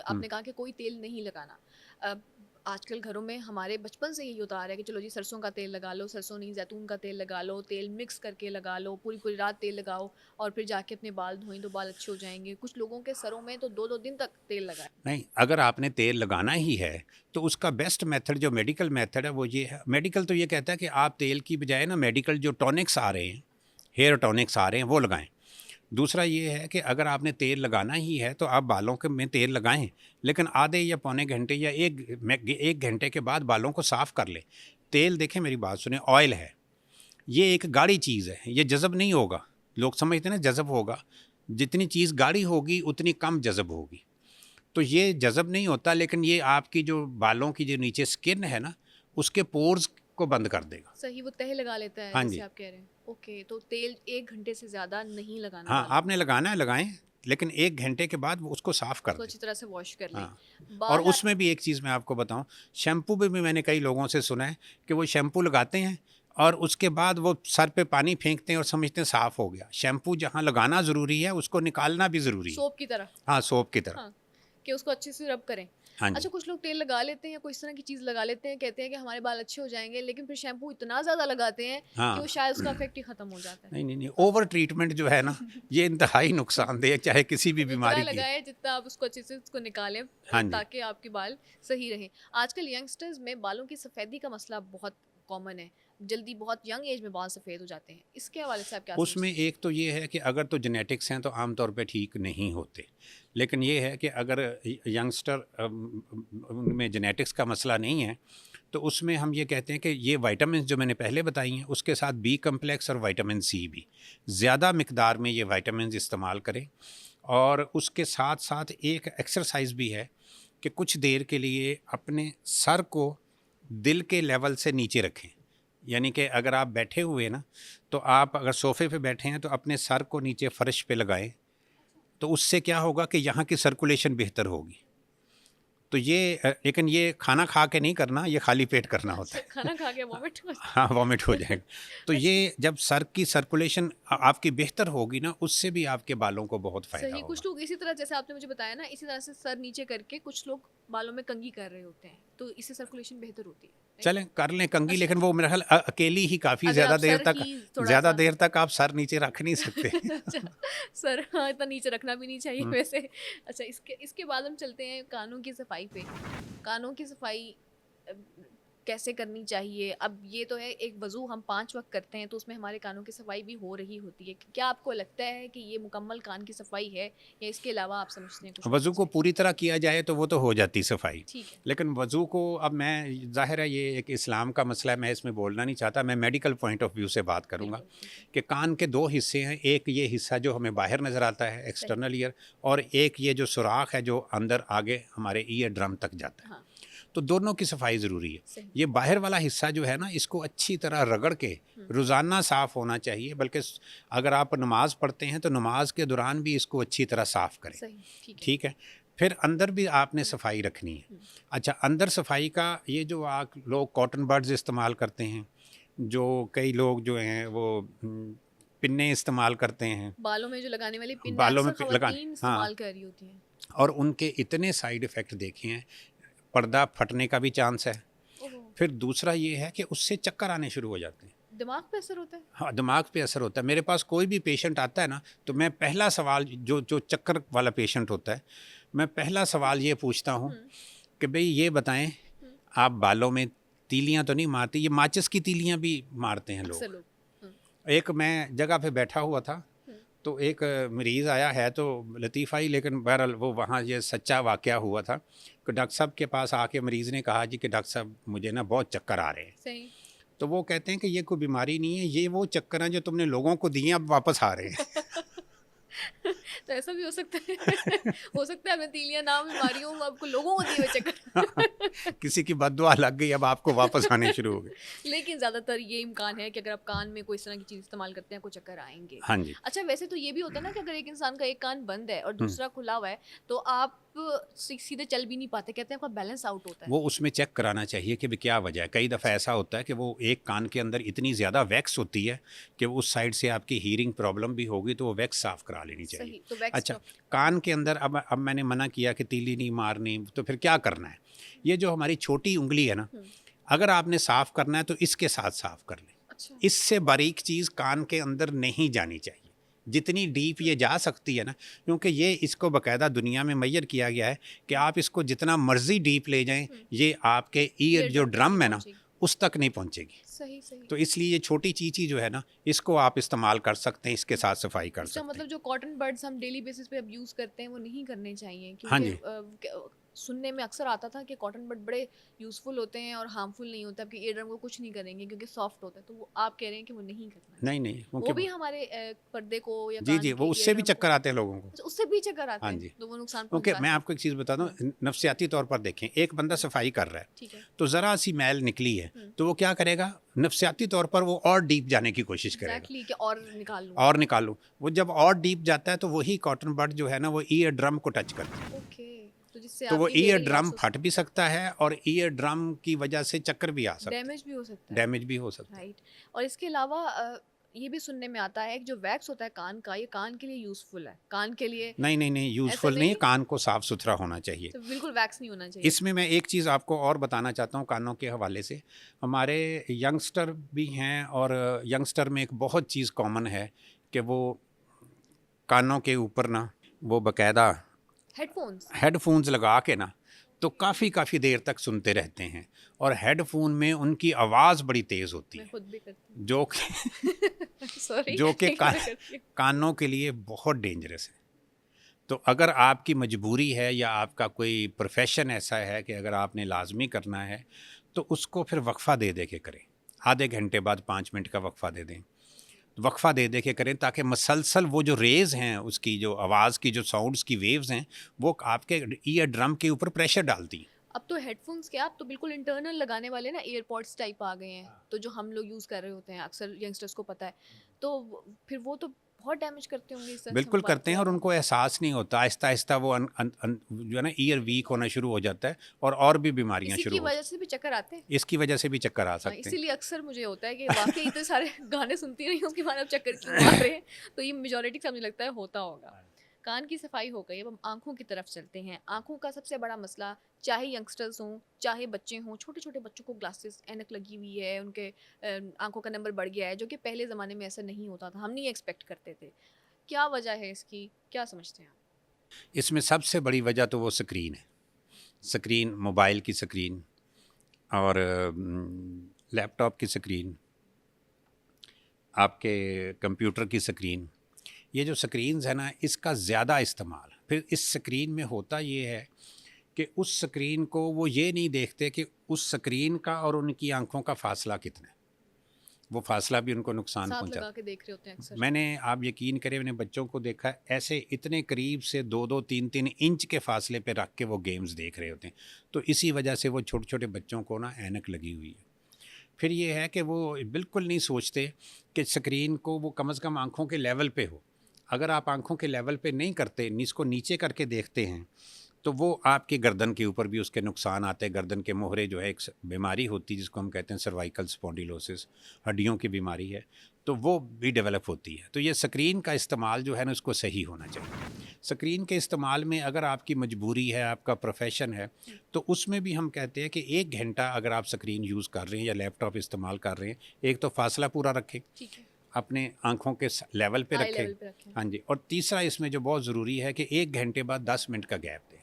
आपने कहा कि कोई तेल नहीं लगाना। आजकल घरों में हमारे बचपन से यही होता आ रहा है कि चलो जी सरसों का तेल लगा लो, सरसों नहीं जैतून का तेल लगा लो, तेल मिक्स करके लगा लो, पूरी पूरी रात तेल लगाओ और फिर जाके अपने बाल धोएं तो बाल अच्छे हो जाएंगे। कुछ लोगों के सरों में तो 2-2 दिन तक तेल लगाए। नहीं, अगर आपने तेल लगाना ही है तो उसका बेस्ट मेथड जो मेडिकल मेथड है वो ये है। मेडिकल तो ये कहता है कि आप तेल की बजाय ना मेडिकल जो टॉनिक्स आ रहे हैं, हेयर टॉनिक्स आ रहे हैं, वो लगाएं। दूसरा ये है कि अगर आपने तेल लगाना ही है तो आप बालों के में तेल लगाएं, लेकिन आधे या पौने घंटे या एक घंटे के बाद बालों को साफ़ कर लें। तेल देखें, मेरी बात सुने, ऑयल है, ये एक गाढ़ी चीज़ है, ये जज़ब नहीं होगा। लोग समझते हैं ना जज़ब होगा, जितनी चीज़ गाढ़ी होगी उतनी कम जज़ब होगी। तो ये जज़ब नहीं होता, लेकिन ये आपकी जो बालों की जो नीचे स्किन है ना, उसके पोर्स को बंद कर देगा। सही वो तह लगा लेता है हाँ जैसे जी। आप कह रहे हैं। ओके, तो तेल 1 घंटे से ज़्यादा नहीं लगाना हाँ, बालों में। आपने लगाना है लगाएँ, लेकिन 1 घंटे के बाद वो उसको साफ़ कर उसको दें। अच्छी तरह से वॉश कर लें। हाँ, और बाल उसमें भी एक चीज़ मैं आपको बताऊँ, शैम्पू में भी मैंने कई लोगों से सुना है कि वो शैम्पू लगाते हैं और उसके बाद वो सर पे पानी फेंकते हैं और समझते हैं साफ़ हो गया। शैम्पू जहाँ लगाना ज़रूरी है, उसको निकालना भी ज़रूरी है। सोप की तरह। हाँ, सोप की तरह। हाँ, कि उसको अच्छे से रब करें। हाँ अच्छा, जी। कुछ लोग तेल लगा लेते हैं या कोई इस तरह की चीज़ लगा लेते हैं, कहते हैं कि हमारे बाल अच्छे हो जाएँगे, लेकिन फिर शैम्पू इतना ज़्यादा लगाते हैं कि हाँ। वो शायद उसका इफ़ेक्ट ही ख़त्म हो जाता है। नहीं, नहीं, नहीं, ओवर ट्रीटमेंट जो है ना, ये इंतहाई नुकसानदेह है, चाहे किसी भी उतना बीमारी की। लगाएँ जितना आप उसको अच्छे से उसको निकालें, हाँ जी। ताकि आपके बाल सही रहें। आजकल यंगस्टर्स में बालों की सफ़ेदी का मसला बहुत कॉमन है। जल्दी बहुत यंग एज में बाल सफ़ेद हो जाते हैं। इसके हवाले से आप क्या उसमें समझते हैं? एक तो ये है कि अगर तो जेनेटिक्स हैं तो आम तौर पे ठीक नहीं होते। लेकिन ये है कि अगर यंगस्टर में जेनेटिक्स का मसला नहीं है, तो उसमें हम ये कहते हैं कि ये विटामिन्स जो मैंने पहले बताई हैं, उसके साथ बी कम्प्लेक्स और विटामिन सी भी, ज़्यादा मिकदार में ये विटामिन्स इस्तेमाल करें। और उसके साथ-साथ एक एक्सरसाइज़ भी है कि कुछ देर के लिए अपने सर को दिल के लेवल से नीचे रखें। यानी कि अगर आप बैठे हुए ना, तो आप अगर सोफ़े पे बैठे हैं तो अपने सर को नीचे फ़र्श पे लगाएँ, तो उससे क्या होगा कि यहाँ की सर्कुलेशन बेहतर होगी। तो ये लेकिन ये खाना खा के नहीं करना, ये खाली पेट करना होता अच्छा, है। खाना खा के वॉमिट हो हाँ, वॉमिट हो जाएगा। तो अच्छा। ये जब सर की सर्कुलेशन आपकी बेहतर होगी ना, उससे भी आपके बालों को बहुत फ़ायदा सही, कुछ होगा। लोग इसी तरह जैसे आपने मुझे बताया ना, इसी तरह से सर नीचे करके कुछ लोग बालों में कंघी कर रहे होते हैं, तो इससे सर्कुलेशन बेहतर होती है, राइट? चलें, कर लें कंघी, अच्छा, लेकिन वो मेरा ख़्याल अकेली ही काफ़ी अगर आप सर ही ज़्यादा थोड़ा-सा देर तक आप सर नीचे रख नहीं सकते। अच्छा, सर हाँ, इतना नीचे रखना भी नहीं चाहिए हुँ। वैसे। अच्छा, इसके इसके बाद हम चलते हैं कानों की सफाई पे। कानों की सफाई अ, कैसे करनी चाहिए? अब ये तो है, एक वज़ू हम 5 वक़्त करते हैं तो उसमें हमारे कानों की सफाई भी हो रही होती है। क्या आपको लगता है कि ये मुकम्मल कान की सफाई है या इसके अलावा आप समझते हैं कुछ करना वज़ू को चाहिए? पूरी तरह किया जाए तो वो तो हो जाती सफाई। ठीक है। लेकिन वज़ू को अब मैं, ज़ाहिर है ये एक इस्लाम का मसला है, मैं इसमें बोलना नहीं चाहता, मैं मेडिकल पॉइंट ऑफ व्यू से बात करूँगा बिल्कुल, ठीक है। कि कान के 2 हिस्से हैं, एक ये हिस्सा जो हमें बाहर नज़र आता है सही। एक्सटर्नल ईयर, और एक ये जो सुराख है जो अंदर आगे हमारे ईयर ड्रम तक जाता है। हाँ, तो दोनों की सफाई ज़रूरी है। सही। ये बाहर वाला हिस्सा जो है ना, इसको अच्छी तरह रगड़ के हुँ, रोज़ाना साफ़ होना चाहिए, बल्कि अगर आप नमाज़ पढ़ते हैं तो नमाज के दौरान भी इसको अच्छी तरह साफ़ करें। सही, ठीक है। ठीक है? फिर अंदर भी आपने हुँ, सफाई रखनी है। हुँ। अच्छा, अंदर सफाई का ये जो आप लोग कॉटन बड्स इस्तेमाल करते हैं, जो कई लोग जो हैं वो पिन्ने इस्तेमाल करते हैं, बालों में जो लगाने वाली पिन है, बालों में अक्सर लगाने, ख़वातीन हाँ, इस्तेमाल कर रही होती हैं। और उनके इतने साइड इफ़ेक्ट देखे हैं, पर्दा फटने का भी चांस है। ओह! फिर दूसरा ये है कि उससे चक्कर आने शुरू हो जाते हैं। दिमाग पे असर होता है? हाँ, दिमाग पे असर होता है। मेरे पास कोई भी पेशेंट आता है ना, तो मैं पहला सवाल जो जो चक्कर वाला पेशेंट होता है, मैं पहला सवाल ये पूछता हूँ हुँ, कि भई ये बताएँ, हुँ। आप बालों में तीलियाँ तो नहीं मारती? ये माचिस की तीलियाँ भी मारते हैं अक्सर लोग। लोग। हुँ, एक मैं जगह पे बैठा हुआ था, हुँ। तो एक मरीज़ आया है तो लतीफ़ा ही, लेकिन बहरहाल वो वहाँ ये सच्चा वाक़या हुआ था कि डॉक्टर साहब के पास आके मरीज़ ने कहा जी कि डॉक्टर साहब मुझे ना बहुत चक्कर आ रहे हैं। सही। तो वो कहते हैं कि ये कोई बीमारी नहीं है, ये वो चक्कर हैं जो तुमने लोगों को दिए, अब वापस आ रहे हैं। तो ऐसा भी हो सकता है। हो सकता है मैं तीलियाँ ना भी मारी हूँ, आपको लोगों को दिए हुए चक्कर। किसी की बददुआ लग गई, अब आपको वापस आने शुरू हो गए। लेकिन ज़्यादातर ये इम्कान है कि अगर आप कान में कोई इस तरह की चीज़ इस्तेमाल करते हैं, आपको चक्कर आएँगे। हाँ जी। अच्छा, वैसे तो ये भी होता है ना कि अगर एक इंसान का एक कान बंद है और हुँ। दूसरा खुला हुआ है, तो आप सीधे चल भी नहीं पाते। कहते हैं आपका बैलेंस आउट होता है। वो उसमें चेक कराना चाहिए कि भी क्या वजह है। कई दफ़ा अच्छा, ऐसा होता है कि वो एक कान के अंदर इतनी ज़्यादा वैक्स होती है कि वो उस साइड से आपकी हीयरिंग प्रॉब्लम भी होगी, तो वो वैक्स साफ़ करा लेनी चाहिए। सही। तो वैक्स अच्छा, कान के अंदर अब मैंने मना किया कि तीली नहीं मारनी, तो फिर क्या करना है? ये जो हमारी छोटी उंगली है ना, अगर आपने साफ करना है तो इसके साथ साफ कर लें। अच्छा इससे बारीक चीज़ कान के अंदर नहीं जानी चाहिए। जितनी डीप ये जा सकती है ना, क्योंकि ये इसको बाकायदा दुनिया में मैयर किया गया है कि आप इसको जितना मर्जी डीप ले जाएं, ये आपके ईयर जो ड्रम है ना, उस तक नहीं पहुंचेगी। सही सही। तो इसलिए ये छोटी चीज़ ही जो है ना, इसको आप इस्तेमाल कर सकते हैं, इसके साथ सफाई कर इसका सकते मतलब हैं। जो कॉटन बड्स हम डेली बेसिस पे अब यूज़ करते हैं वो नहीं करने चाहिए, हाँ क्योंकि जी। सुनने में अक्सर आता था कि कॉटन बड बड़े यूज़फुल होते हैं और हार्मफुल नहीं होते, आपके ईयर ड्रम को कुछ नहीं करेंगे क्योंकि सॉफ्ट होता है, तो वो आप कह रहे हैं कि वो नहीं करना नहीं चाहिए। नहीं, वो क्योंकि भी हमारे पर्दे को या जी कान जी, के वो ईयर उससे भी ड्रम को, चक्कर आते हैं लोगों को। अच्छा, उससे भी चक्कर आते हाँ हैं, जी, तो वो नुकसान क्योंकि पहुंचा मैं सकते आपको एक चीज़ बताता हूँ, नफ्सियाती तौर पर देखें, एक बंदा सफाई कर रहा है, हैं। ठीक है। तो ज़रा सी मैल निकली है, तो वो क्या करेगा? नफ्सियाती तौर पर वो और डीप जाने की कोशिश करेगा, एग्जैक्टली कि और निकाल लूँ। और निकालूं। वो जब और डीप जाता है तो वही कॉटन बड जो है ना, वो ईयर ड्रम को टच करता है, ओके, तो जिससे तो वो आपकी ईयर हेयरिंग ड्रम लॉस हो फट भी सकता है और ईयर ड्रम की वजह से चक्कर भी आ सकता डैमेज भी हो सकता है, है। डैमेज भी हो सकता है। राइट। और इसके अलावा ये भी सुनने में आता है कि जो वैक्स होता है कान का, ये कान के लिए यूज़फुल है, कान के लिए नहीं नहीं नहीं, ऐसा यूज़फुल नहीं है, नहीं, कान को साफ़ सुथरा होना चाहिए। तो बिल्कुल वैक्स नहीं होना चाहिए। इसमें मैं एक चीज़ आपको और बताना चाहता हूँ कानों के हवाले से। हमारे यंगस्टर भी हैं, और यंगस्टर में एक बहुत चीज़ कॉमन है कि वो कानों के ऊपर ना, वो बाकायदा हेडफोन्स। हेडफोन्स लगा के ना, तो काफ़ी देर तक सुनते रहते हैं, और हेडफोन में उनकी आवाज़ बड़ी तेज़ होती मैं है, खुद भी करती जो कि हूँ। सॉरी, जो कि मैं करती हूँ। कानों के लिए बहुत डेंजरस है। तो अगर आपकी मजबूरी है या आपका कोई प्रोफेशन ऐसा है कि अगर आपने लाजमी करना है, तो उसको फिर वक्फ़ा दे दे के करें। आधे घंटे बाद 5 मिनट का वक्फ़ा दे दें, वक्फ़ा दे दे के करें, ताकि मसलसल वो जो रेज़ हैं, उसकी जो आवाज़ की जो साउंड्स की वेव्स हैं, वो आपके ईयर ड्रम के ऊपर प्रेशर डालती हैं। अब तो हेडफोन्स क्या, अब तो बिल्कुल इंटरनल लगाने वाले ना एयरपॉड्स टाइप आ गए हैं, तो जो हम लोग यूज़ कर रहे होते हैं, अक्सर यंगस्टर्स को पता है, तो फिर वो तो बहुत डैमेज करते होंगे इससे अच्छा बिल्कुल मोबाइल करते हैं, और ज़्यादा। उनको एहसास नहीं होता, आहिस्ता आहिस्ता वो जो है ना, ईयर वीक होना शुरू हो जाता है, और भी बीमारियां इसी शुरू की हो वजह सकती से भी चक्कर आते हैं। हैं। इसकी वजह से भी चक्कर आ सकते हैं। इसीलिए अक्सर मुझे होता है कि वाकई इतने सारे गाने सुनती रही हूँ, उसके बाद अब चक्कर क्यों आ रहे हैं, तो ये मेजोरिटी का मुझे लगता है होता होगा। कान की सफाई हो गई, अब हम आँखों की तरफ चलते हैं। आँखों का सबसे बड़ा मसला, चाहे यंगस्टर्स हों, चाहे बच्चे हों, छोटे-छोटे बच्चों को ग्लासेस, ऐनक लगी हुई है, उनके आँखों का नंबर बढ़ गया है, जो कि पहले ज़माने में ऐसा नहीं होता था, हम नहीं एक्सपेक्ट करते थे। क्या वजह है इसकी? क्या समझते हैं आप? इसमें सबसे बड़ी वजह तो वो स्क्रीन है, स्क्रीन, मोबाइल की स्क्रीन, और लैपटॉप की स्क्रीन, आपके कंप्यूटर की स्क्रीन। ये जो स्क्रीन्स है ना, इसका ज़्यादा इस्तेमाल, फिर इस स्क्रीन में होता ये है कि उस स्क्रीन को वो ये नहीं देखते कि उस स्क्रीन का और उनकी आंखों का फासला कितना है, वो फासला भी उनको नुकसान साथ पहुंचाता लगा के देख रहे होते हैं है। अक्सर। मैंने, आप यकीन करें, मैंने बच्चों को देखा है, ऐसे इतने करीब से 2-2, 3-3 इंच के फासले पे रख के वो गेम्स देख रहे होते हैं। तो इसी वजह से वो छोटे छोटे बच्चों को ना ऐनक लगी हुई है। फिर ये है कि वो बिल्कुल नहीं सोचते कि स्क्रीन को वो कम से कम आँखों के लेवल पे हो। अगर आप आँखों के लेवल पे नहीं करते, इसको नीचे करके देखते हैं, तो वो आपकी गर्दन के ऊपर भी उसके नुकसान आते हैं। गर्दन के मोहरे जो है, एक बीमारी होती है जिसको हम कहते हैं सर्वाइकल स्पॉन्डिलोसिस, हड्डियों की बीमारी है, तो वो भी डेवलप होती है। तो ये स्क्रीन का इस्तेमाल जो है ना, उसको सही होना चाहिए। स्क्रीन के इस्तेमाल में अगर आपकी मजबूरी है, आपका प्रोफेशन है, तो उसमें भी हम कहते हैं कि 1 घंटा अगर आप स्क्रीन यूज़ कर रहे हैं या लैपटॉप इस्तेमाल कर रहे हैं, एक तो फासला पूरा रखें, ठीक है। अपने आँखों के लेवल पे आई रखें। लेवल पे रखें। हाँ जी, और तीसरा इसमें जो बहुत ज़रूरी है कि 1 घंटे बाद 10 मिनट का गैप दें।